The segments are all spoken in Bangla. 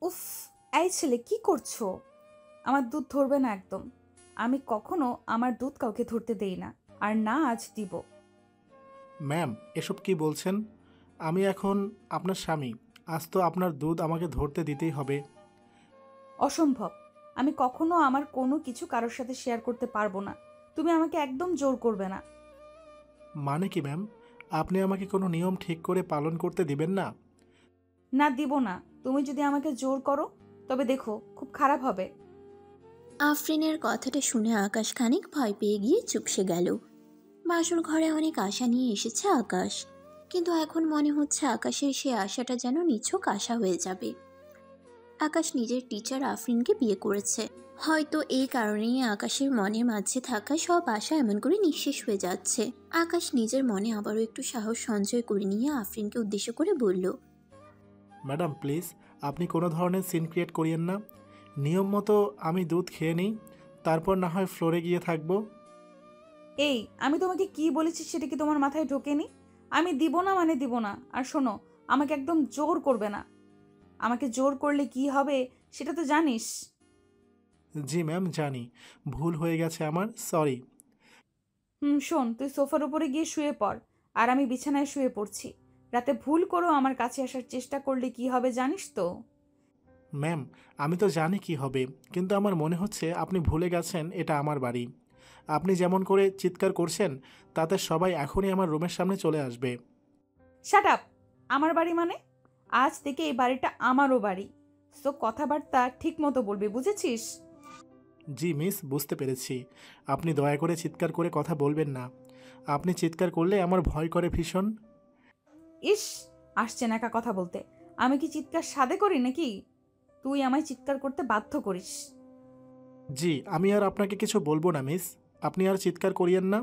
উফ, এই ছেলে কি করছো? আমার দুধ ধরবে না একদম। আমি কখনো আমার দুধ কাউকে ধরতে দেই না, আর না আজ দিব। ম্যাম, এসব কি বলছেন? আমি এখন আপনার স্বামী। আজ তো আপনার দুধ আমাকে ধরতে দিতেই হবে। অসম্ভব। আমি কখনো আমার কোনো কিছু কারোর সাথে শেয়ার করতে পারবো না। তুমি আমাকে একদম জোর করবে না। মানে কি ম্যাম? আপনি আমাকে কোনো নিয়ম ঠিক করে পালন করতে দিবেন না? না, দিব না। তুমি যদি আমাকে জোর করো তবে দেখো খুব খারাপ হবে। আফরিনের কথাটা শুনে আকাশ খানিক ভয় পেয়ে গিয়ে চুপসে গেল। বাসর ঘরে অনেক আশা নিয়ে এসেছে আকাশ, কিন্তু এখন মনে হচ্ছে আকাশের সে আশাটা যেন নিছক আশা হয়ে যাবে। আকাশ নিজের টিচার আফরিনকে বিয়ে করেছে, হয়তো এই কারণেই আকাশের মনের মাঝে থাকা সব আশা এমন করে নিঃশেষ হয়ে যাচ্ছে। আকাশ নিজের মনে আবারও একটু সাহস সঞ্চয় করে নিয়ে আফরিনকে উদ্দেশ্য করে বলল, ম্যাডাম প্লিজ, আপনি কোনো ধরনের সিন ক্রিয়েট করিয়েন না। নিয়ম মতো আমি দুধ খেয়ে নিই, তারপর না হয় ফ্লোরে গিয়ে থাকবো। এই, আমি তোমাকে কি বলেছি সেটা কি তোমার মাথায় ঢোকেনি? আমি দিব না মানে দিব না। আর শোনো, আমাকে একদম জোর করবে না। আমাকে জোর করলে কি হবে সেটা তো জানিস। জি ম্যাম, জানি। ভুল হয়ে গেছে আমার, সরি। শোন, তুই সোফার উপরে গিয়ে শুয়ে পড়, আর আমি বিছানায় শুয়ে পড়ছি। রাতে ভুল করেও আমার কাছে আসার চেষ্টা করলে কি হবে জানিস তো? ম্যাম, আমি তো জানি কি হবে, কিন্তু আমার মনে হচ্ছে আপনি ভুলে গেছেন এটা আমার বাড়ি। আপনি যেমন করে চিৎকার করছেন, তাতে সবাই এখনই আমার রুমের সামনে চলে আসবে। Shut up! আমার বাড়ি মানে? আজ থেকে এই বাড়িটা আমারও বাড়ি। সো কথাবার্তা ঠিক মতো বলবি, বুঝেছিস? জি মিস, বুঝতে পেরেছি। আপনি দয়া করে চিৎকার করে কথা বলবেন না। আপনি চিৎকার করলে আমার ভয় করে ভীষণ। ইস, আসছে নাকা কথা বলতে। আমি কি চিৎকার সাধে করি নাকি? তুই আমায় চিৎকার করতে বাধ্য করিস। জি, আমি আর আপনাকে কিছু বলবো না মিস। আপনি আর চিৎকার করিয়েন না।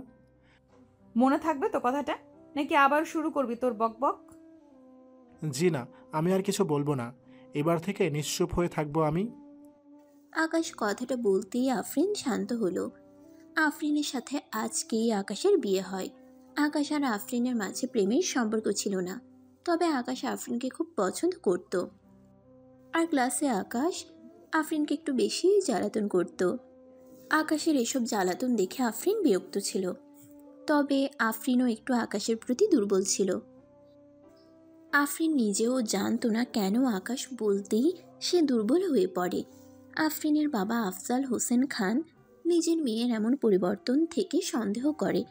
মনে থাকবে তো কথাটা? নাকি আবার শুরু করবি তোর বকবক? জি না, আমি আর কিছু বলবো না। এবার থেকে নিশ্চুপ হয়ে থাকবো আমি। আকাশ কথাটা বলতেই আফরিন শান্ত হলো। আফরিনের সাথে আজকেই আকাশের বিয়ে হয়। আকাশ আর আফরিনের মাঝে প্রেমের সম্পর্ক ছিল না, তবে আকাশ আফরিনকে খুব পছন্দ করত। আর ক্লাসে আকাশ আফরিনকে একটু বেশি জ্বালাতন করত। আকাশের এসব জ্বালাতন দেখে আফরিন বিরক্ত ছিল, তবে আফরিনও একটু আকাশের প্রতি দুর্বল ছিল। আফরিন নিজেও জানতো না কেন আকাশ বলতেই সে দুর্বল হয়ে পড়ে। আফরিনের বাবা আফজাল হোসেন খান নিজের মেয়ের এমন পরিবর্তন থেকে সন্দেহ করে,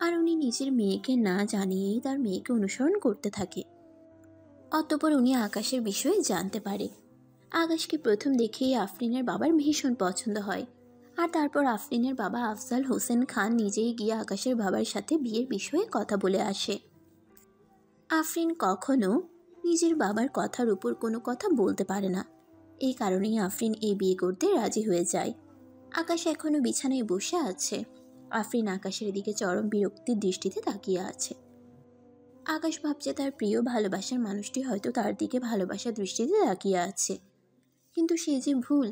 আর উনি নিজের মেয়েকে না জানিয়েই তার মেয়েকে অনুসরণ করতে থাকে। অতঃপর উনি আকাশের বিষয়ে জানতে পারে। আকাশকে প্রথম দেখেই আফরিনের বাবার ভীষণ পছন্দ হয়, আর তারপর আফরিনের বাবা আফজাল হোসেন খান নিজেই গিয়ে আকাশের বাবার সাথে বিয়ের বিষয়ে কথা বলে আসে। আফরিন কখনো নিজের বাবার কথার উপর কোনো কথা বলতে পারে না, এই কারণেই আফরিন এই বিয়ে করতে রাজি হয়ে যায়। আকাশ এখনো বিছানায় বসে আছে। আফরিন আকাশের দিকে চরম বিরক্তির দৃষ্টিতে তাকিয়ে আছে। আকাশ ভাবছে তার প্রিয় ভালোবাসার মানুষটি হয়তো তার দিকে ভালোবাসার দৃষ্টিতে তাকিয়ে আছে, কিন্তু সে যে ভুল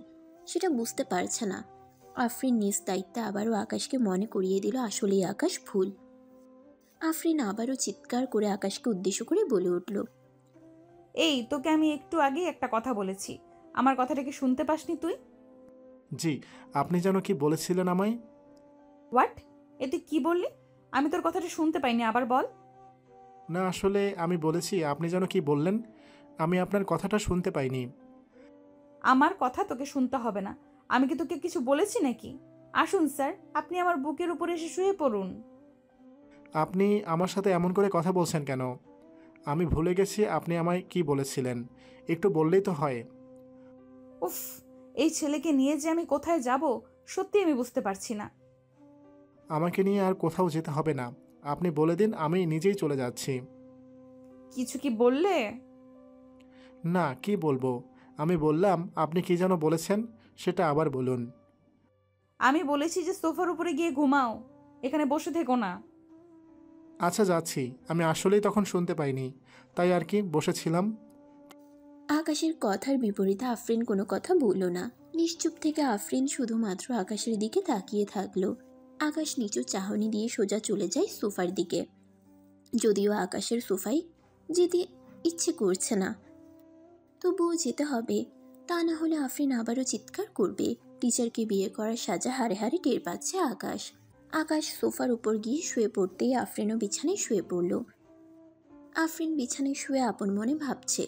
সেটা বুঝতে পারছে না। আফরিন নিজ দায়িত্বে আবারও আকাশকে মনে করিয়ে দিল আসলেই আকাশ ভুল। আফরিন আবারও চিৎকার করে আকাশকে উদ্দেশ্য করে বলে উঠল, এই, তোকে আমি একটু আগে একটা কথা বলেছি। আমার কথাটা কি শুনতে পাসনি তুই? জি, আপনি যেন কি বলেছিলেন আমায়? হোয়াট? এ তুই কি বললি? আমি তোর কথাটা শুনতে পাইনি, আবার বল। না, আসলে আমি বলেছি আপনি যেন কি বললেন। আমি আপনার কথাটা শুনতে পাইনি। আমার কথা তোকে শুনতে হবে না। আমি কি তোকে কিছু বলেছি নাকি? আসুন স্যার, আপনি আমার বুকের উপরে এসে শুয়ে পড়ুন। আপনি আমার সাথে এমন করে কথা বলছেন কেন? আমি ভুলে গেছি আপনি আমায় কি বলেছিলেন। একটু বললেই তো হয়। উফ, এই ছেলেকে নিয়ে যে আমি কোথায় যাব সত্যি আমি বুঝতে পারছি না। আমাকে নিয়ে আর কোথাও যেতে হবে না। আপনি বলে দিন, আমি নিজেই চলে যাচ্ছি। কিছু কি বললে? না, কি বলবো? আমি বললাম আপনি কি যেন বলেছেন, সেটা আবার বলুন। আমি বলেছি যে সোফার উপরে গিয়ে ঘুমাও, এখানে বসে থেকো না। আচ্ছা, যাচ্ছি। আমি আসলেই তখন শুনতে পাইনি, তাই আর কি বসেছিলাম। আকাশের কথার বিপরীতে আফরিন কোনো কথা বলল না। নিশ্চুপ থেকে আফরিন শুধুমাত্র আকাশের দিকে তাকিয়ে থাকলো। আকাশ নিচু চাহনি দিয়ে সোজা চলে যায় সোফার দিকে। যদিও আকাশের সোফায় যেতে ইচ্ছে করছে না, তবুও যেতে হবে। তা না হলে আফরিন আবারও চিৎকার করবে। টিচারকে বিয়ে করার সাজা হারে হারে টের পাচ্ছে আকাশ। আকাশ সোফার উপর গিয়ে শুয়ে পড়তেই আফরিনও বিছানায় শুয়ে পড়ল। আফরিন বিছানায় শুয়ে আপন মনে ভাবছে,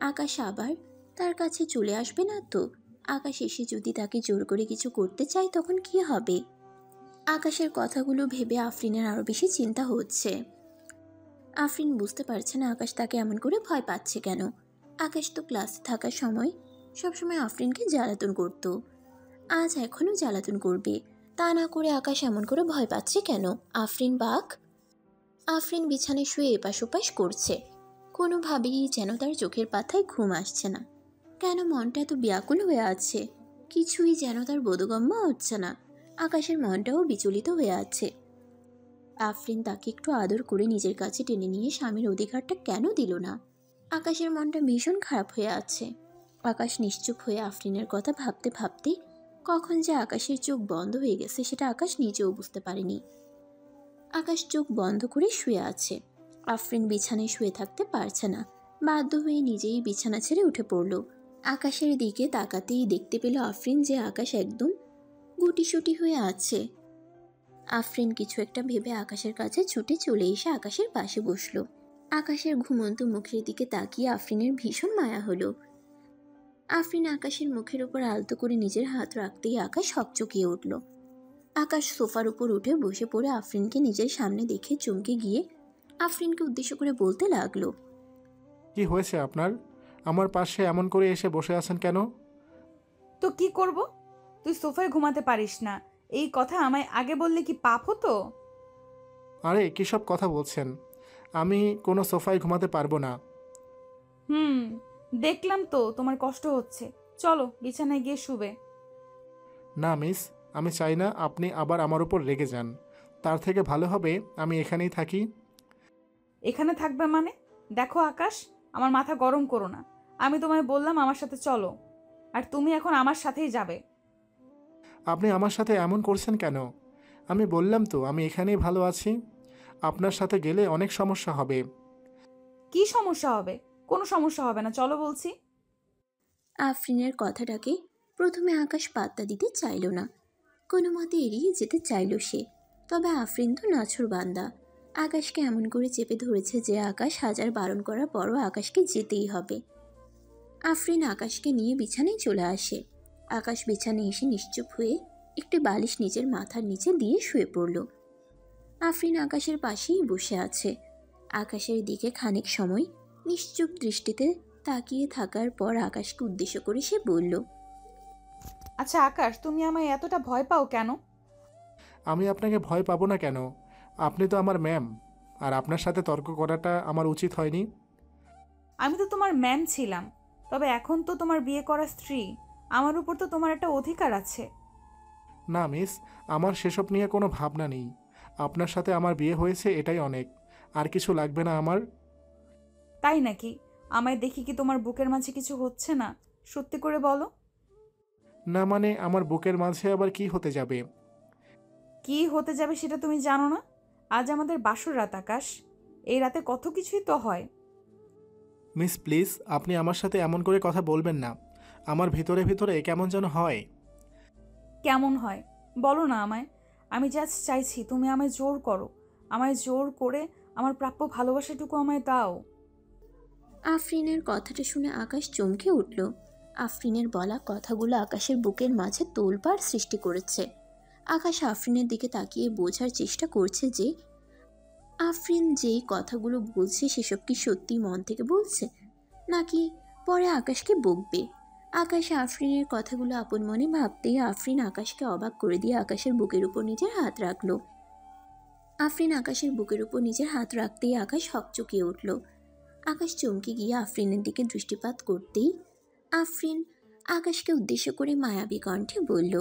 আকাশ আবার তার কাছে চলে আসবে না তো? আকাশ এসে যদি তাকে জোর করে কিছু করতে চায় তখন কি হবে? আকাশের কথাগুলো ভেবে আফরিনের আরও বেশি চিন্তা হচ্ছে। আফরিন বুঝতে পারছে না আকাশ তাকে এমন করে ভয় পাচ্ছে কেন। আকাশ তো ক্লাসে থাকার সময় সবসময় আফরিনকে জ্বালাতন করত, আজ এখনও জ্বালাতন করবে। তা না করে আকাশ এমন করে ভয় পাচ্ছে কেন? আফরিন বাক। আফরিন বিছানায় শুয়ে এপাশ ওপাশ করছে, কোনোভাবেই যেন তার চোখের পাতায় ঘুম আসছে না। কেন মনটা এত ব্যাকুল হয়ে আছে? কিছুই যেন তার বোধগম্য হচ্ছে না। আকাশের মনটাও বিচলিত হয়ে আছে। আফরিন তাকে একটু আদর করে নিজের কাছে টেনে নিয়ে স্বামীর অধিকারটা কেন দিল না? আকাশের মনটা ভীষণ খারাপ হয়ে আছে। আকাশ নিশ্চুপ হয়ে আফরিনের কথা ভাবতে ভাবতে কখন যে আকাশের চোখ বন্ধ হয়ে গেছে সেটা আকাশ নিজেও বুঝতে পারেনি। আকাশ চোখ বন্ধ করে শুয়ে আছে। আফরিন বিছানায় শুয়ে থাকতে পারছে না, বাধ্য হয়ে নিজেই বিছানা ছেড়ে উঠে পড়ল। আকাশের দিকে তাকাতেই দেখতে পেল আফরিন যে আকাশ একদম গুটিসুটি হয়ে আছে। আফরিন কিছু একটা ভেবে আকাশের কাছে ছুটে চলে এসে আকাশের পাশে বসলো। আকাশের ঘুমন্ত মুখের দিকে তাকিয়ে আফরিনের ভীষণ মায়া হলো। আফরিন আকাশের মুখের উপর আলতো করে নিজের হাত রাখতেই আকাশ হকচকিয়ে উঠল। আকাশ সোফার উপর উঠে বসে পড়ে আফরিনকে নিজের সামনে দেখে চমকে গিয়ে আফরিনকে উদ্দেশ্য করে বলতে লাগলো, কি হয়েছে আপনার? আমার পাশে এমন করে এসে বসে আছেন কেন? তো কি করব? তুই সোফায় ঘুমাতে পারিস না, এই কথা আমায় আগে বললে কি পাপ হতো? আরে কী সব কথা বলছেন? আমি কোনো সোফায় ঘুমাতে পারবো না। দেখলাম তো তোমার কষ্ট হচ্ছে, চলো বিছানায় গিয়ে শুবে। না মিস, আমি চাই না আপনি আবার আমার উপর রেগে যান। তার থেকে ভালো হবে আমি এখানেই থাকি। এখানে থাকবে মানে? দেখো আকাশ, আমার মাথা গরম করো না। আমি তোমায় বললাম আমার সাথে চলো, আর তুমি এখন আমার সাথেই যাবে। আপনি আমার সাথে এমন করছেন কেন? আমি বললাম তো আমি এখানেই ভালো আছি। আপনার সাথে গেলে অনেক সমস্যা হবে। কি সমস্যা হবে? কোনো সমস্যা হবে না, চলো বলছি। আফরিনের কথাটাকে প্রথমে আকাশ পাত্তা দিতে চাইল না, কোনো মতে এড়িয়ে যেতে চাইল সে। তবে আফরিন তো নাছোড়বান্দা, আকাশকে এমন করে চেপে ধরেছে যে আকাশ হাজার বারণ করার পরও আকাশকে যেতেই হবে। আফরিন আকাশকে নিয়ে বিছানায় চলে আসে। আকাশ বিছানায় এসে নিশ্চুপ হয়ে একটি বালিশ নিজের মাথার নিচে দিয়ে শুয়ে পড়ল। আফরিন আকাশের পাশেই বসে আছে। আকাশের দিকে খানিক সময় নিশ্চুপ দৃষ্টিতে তাকিয়ে থাকার পর আকাশকে উদ্দেশ্য করে সে বলল, আচ্ছা আকাশ, তুমি আমায় এতটা ভয় পাও কেন? আমি আপনাকে ভয় পাবো না কেন? আপনি তো আমার ম্যাম, আর আপনার সাথে তর্ক করাটা আমার উচিত হয়নি। আমি তো তোমার ম্যাম ছিলাম, তবে এখন তো তোমার বিয়ে করা স্ত্রী, আমার উপর তো তোমার একটা অধিকার আছে। না মিস, আমার সেসব নিয়ে কোনো ভাবনা নেই। আপনার সাথে আমার বিয়ে হয়েছে এটাই অনেক, আর কিছু লাগবে না আমার। তাই নাকি? আমায় দেখি কি তোমার বুকের মাঝে কিছু হচ্ছে না? সত্যি করে বলো। না মানে আমার বুকের মাঝে আবার কি হতে যাবে? কি হতে যাবে সেটা তুমি জানো না? আজ আমাদের বাসর রাত আকাশ, এই রাতে কত কিছুই তো হয়। মিস প্লিজ, আপনি আমার সাথে এমন করে কথা বলবেন না। আমার ভিতরে ভিতরে কেমন যেন হয়। কেমন হয় বলো না আমায়। আমি জাস্ট চাইছি তুমি আমায় জোর করো, আমায় জোর করে আমার প্রাপ্য ভালোবাসাটুকু আমায় দাও। আফরিনের কথাটা শুনে আকাশ চমকে উঠল। আফরিনের বলা কথাগুলো আকাশের বুকের মাঝে তোলপাড় সৃষ্টি করেছে। আকাশ আফরিনের দিকে তাকিয়ে বোঝার চেষ্টা করছে যে আফরিন যেই কথাগুলো বলছে সেসব কি সত্যি মন থেকে বলছে, নাকি পরে আকাশকে বকবে। আকাশ আফরিনের কথাগুলো আপন মনে ভাবতেই আফরিন আকাশকে অবাক করে দিয়ে আকাশের বুকের উপর নিজের হাত রাখল। আফরিন আকাশের বুকের উপর নিজের হাত রাখতেই আকাশ হকচকিয়ে উঠল। আকাশ চমকে গিয়ে আফরিনের দিকে দৃষ্টিপাত করতেই আফরিন আকাশকে উদ্দেশ্য করে মায়াবী কণ্ঠে বলল,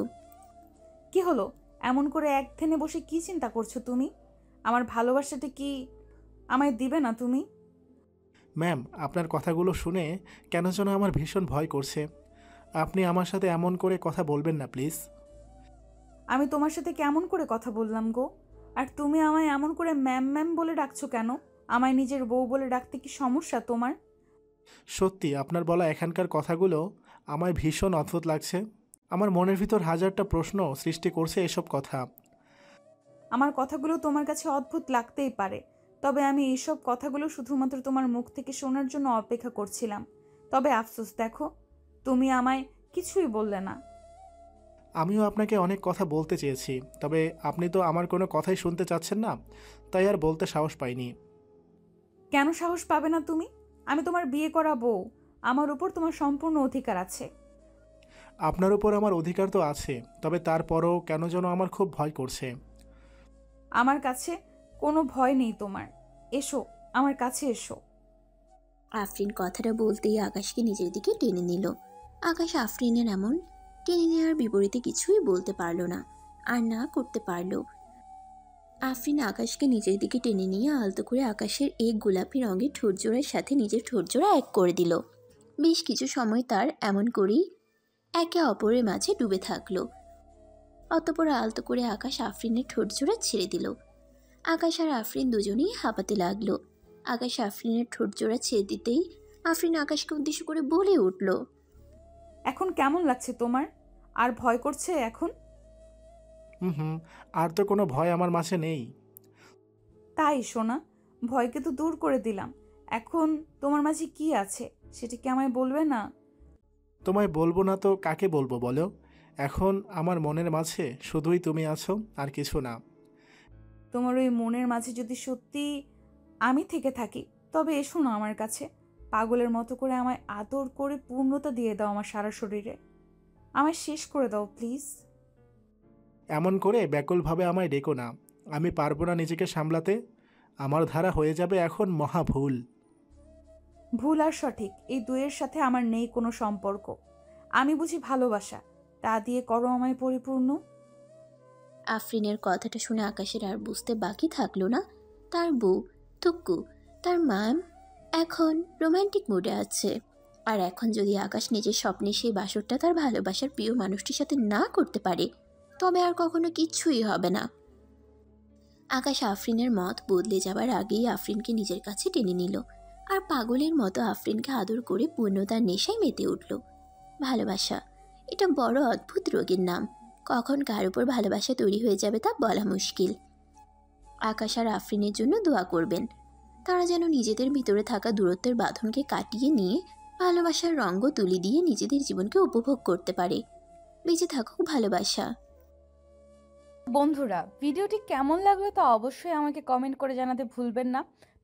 কি হলো? এমন করে এক ধ্যানে বসে কি চিন্তা করছো তুমি? আমার ভালোবাসাটা কি আমায় দিবে না তুমি? ম্যাম, আপনার কথাগুলো শুনে কেন যেন আমার ভীষণ ভয় করছে। আপনি আমার সাথে এমন করে কথা বলবেন না প্লিজ। আমি তোমার সাথে কেমন করে কথা বললাম গো? আর তুমি আমায় এমন করে ম্যাম ম্যাম বলে ডাকছো কেন? আমায় নিজের বউ বলে ডাকতে কি সমস্যা তোমার? সত্যি আপনার বলা এখানকার কথাগুলো আমায় ভীষণ অদ্ভুত লাগছে। আমার মনের ভিতর হাজারটা প্রশ্ন সৃষ্টি করছে এসব কথা। আমার কথাগুলো তোমার কাছে অদ্ভুত লাগতেই পারে, তবে আমি এইসব কথাগুলো শুধুমাত্র তোমার মুখ থেকে শোনার জন্য অপেক্ষা করছিলাম। তবে আফসোস, দেখো, তুমি আমায় কিছুই বললে না। আমিও আপনাকে অনেক কথা বলতে চেয়েছি, তবে আপনি তো আমার কোনো কথাই শুনতে চাচ্ছেন না, তাই আর বলতে সাহস পাইনি। কেন সাহস পাবে না তুমি? আমি তোমার বিয়ে করা বউ, আমার উপর তোমার সম্পূর্ণ অধিকার আছে। আপনার উপর আমার অধিকার তো আছে, তবে তারপরও কেন যেন আমার খুব ভয় করছে। আমার কাছে কোনো ভয় নেই তোমার। এসো, আমার কাছে এসো। আফরিন কথাটা বলতেই আকাশকে নিজের দিকে টেনে নিল। আকাশ আফরিনের এমন টেনে নেওয়ার বিপরীতে কিছুই বলতে পারল না, আর না করতে পারল। আফরিন আকাশকে নিজের দিকে টেনে নিয়ে আলতো করে আকাশের এক গোলাপি রঙের ঠোঁটজোড়ার সাথে নিজের ঠোঁটজোড়া এক করে দিল। বেশ কিছু সময় তার এমন করেই একে অপরের মাঝে ডুবে থাকলো। অতঃপর আলতো করে আকাশ আফরিনের ঠোঁটজোড়া ছেড়ে দিল। আকাশ আর আফরিন দুজনেই হাঁপাতে লাগলো। আকাশ আফরিনের ঠোঁটজোড়া ছেড়ে দিতেই আফরিন আকাশকে উদ্দেশ্য করে বলে উঠল, এখন কেমন লাগছে তোমার? আর ভয় করছে এখন? হুম, আর তো কোনো ভয় আমার মাঝে নেই। তাই সোনা, ভয়কে তো দূর করে দিলাম। এখন তোমার মাঝে কি আছে সেটা কি আমায় বলবে না? তোমায় বলবো না তো কাকে বলবো বলো? এখন আমার মনের মাঝে শুধুই তুমি আছো, আর কিছু না। তোমার ওই মনের মাঝে যদি সত্যি আমি থেকে থাকি, তবে এসো না আমার কাছে। পাগলের মতো করে আমায় আদর করে পূর্ণতা দিয়ে দাও আমার সারা শরীরে। আমায় শেষ করে দাও প্লিজ। এমন করে ব্যাকুলভাবে আমায় ডেকো না। আমি পারবো না নিজেকে সামলাতে। আমার ধারা হয়ে যাবে এখন মহা ভুল। ভুল আর সঠিক এই দুয়ের সাথে আমার নেই কোনো সম্পর্ক। আমি বুঝি ভালোবাসা, তা দিয়ে করো আমায় পরিপূর্ণ। আফরিনের কথাটা শুনে আকাশের আর বুঝতে বাকি থাকলো না তার বউ থুক্কু, তার মা এখন রোমান্টিক মুডে আছে। আর এখন যদি আকাশ নিজের স্বপ্নে সেই বাসরটা তার ভালোবাসার প্রিয় মানুষটির সাথে না করতে পারে, তবে আর কখনো কিচ্ছুই হবে না। আকাশ আফরিনের মত বদলে যাবার আগেই আফরিনকে নিজের কাছে টেনে নিল, আর পাগলের মতো আফরিনকে আদর করে পূর্ণতার নেশায় মেতে উঠল। ভালোবাসা, এটা বড় অদ্ভুত রোগের নাম। কখন কার উপর ভালোবাসা তৈরি হয়ে যাবে তা বলা মুশকিল। আকাশ আর আফরিনের জন্য দোয়া করবেন, তারা যেন নিজেদের ভিতরে থাকা দূরত্বের বাঁধনকে কাটিয়ে নিয়ে ভালোবাসার রঙ্গ তুলি দিয়ে নিজেদের জীবনকে উপভোগ করতে পারে। বেঁচে থাকুক ভালোবাসা। বন্ধুরা, ভিডিওটি কেমন লাগলো তা অবশ্যই আমাকে কমেন্ট করে জানাতে ভুলবেন না।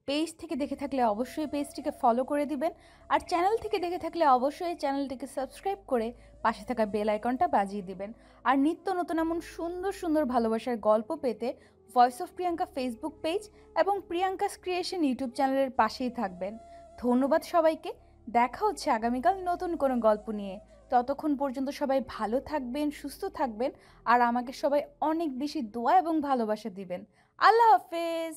পেজ থেকে দেখে থাকলে অবশ্যই পেজটিকে ফলো করে দিবেন, আর চ্যানেল থেকে দেখে থাকলে অবশ্যই চ্যানেলটিকে সাবস্ক্রাইব করে পাশে থাকা বেল আইকনটা বাজিয়ে দিবেন। আর নিত্য নতুন এমন সুন্দর সুন্দর ভালোবাসার গল্প পেতে voice of Priyanka Facebook page এবং প্রিয়াঙ্কাস ক্রিয়েশন ইউটিউব চ্যানেলের পাশেই থাকবেন। ধন্যবাদ সবাইকে। দেখা হচ্ছে আগামীকাল নতুন কোনো গল্প নিয়ে। ততক্ষণ পর্যন্ত সবাই ভালো থাকবেন, সুস্থ থাকবেন, আর আমাকে সবাই অনেক বেশি দোয়া এবং ভালোবাসা দিবেন। আল্লাহ হাফেজ।